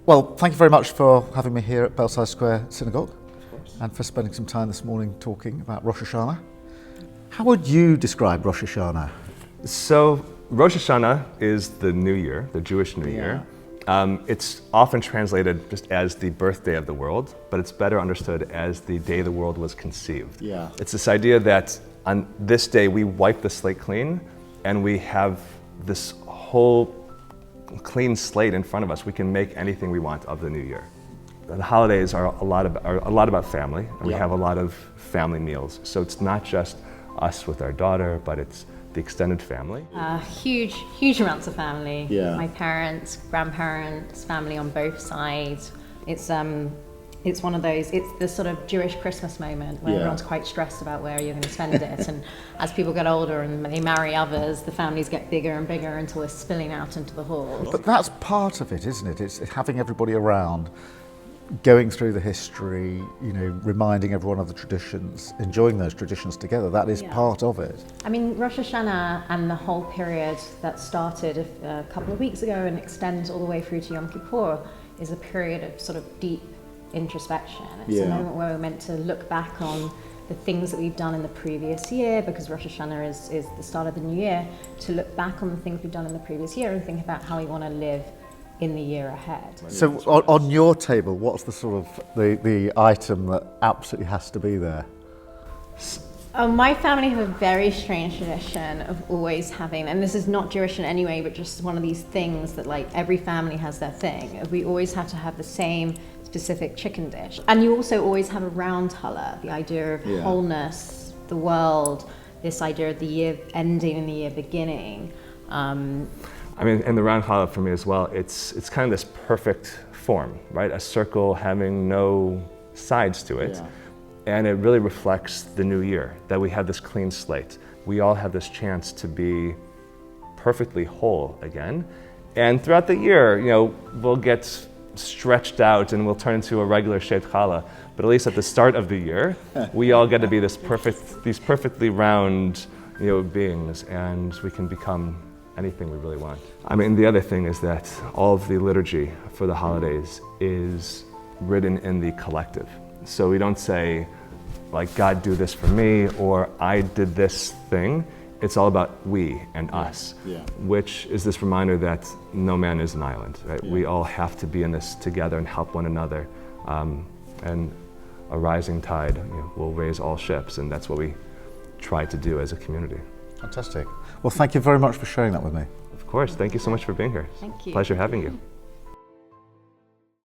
Well, thank you very much for having me here at Belsize Square Synagogue and for spending some time this morning talking about Rosh Hashanah. How would you describe Rosh Hashanah? So Rosh Hashanah is the New Year, the Jewish New Year. It's often translated just as the birthday of the world, but it's better understood as the day the world was conceived. Yeah. It's this idea that on this day we wipe the slate clean and we have this whole clean slate in front of us. We can make anything we want of the new year. The holidays are a lot about family, and we have a lot of family meals. So it's not just us with our daughter, but it's the extended family. Huge amounts of family. Yeah. My parents, grandparents, family on both sides. It's one of those, it's the sort of Jewish Christmas moment where everyone's quite stressed about where you're going to spend it. And as people get older and they marry others, the families get bigger and bigger until we're spilling out into the halls. But that's part of it, isn't it? It's having everybody around, going through the history, reminding everyone of the traditions, enjoying those traditions together. That is part of it. I mean, Rosh Hashanah and the whole period that started a couple of weeks ago and extends all the way through to Yom Kippur is a period of sort of deep introspection. It's a moment where we're meant to look back on the things that we've done in the previous year, because Rosh Hashanah is the start of the new year, to look back on the things we've done in the previous year and think about how we want to live in the year ahead. So on your table, what's the sort of the item that absolutely has to be there? My family have a very strange tradition of always having, and this is not Jewish in any way, but just one of these things that like every family has their thing. We always have to have the same specific chicken dish. And you also always have a round challah, the idea of wholeness, the world, this idea of the year ending and the year beginning. I mean, and the round challah for me as well, it's kind of this perfect form, right? A circle having no sides to it. Yeah. And it really reflects the new year, that we have this clean slate. We all have this chance to be perfectly whole again. And throughout the year, we'll get stretched out and we'll turn into a regular shaped challah. But at least at the start of the year, we all get to be these perfectly round, beings, and we can become anything we really want. I mean, the other thing is that all of the liturgy for the holidays is written in the collective. So we don't say, like, God do this for me, or I did this thing. It's all about we and us, which is this reminder that no man is an island, right? We all have to be in this together and help one another. And a rising tide will raise all ships, and that's what we try to do as a community. Fantastic. Well, thank you very much for sharing that with me. Of course, thank you so much for being here. Thank you. Pleasure having you.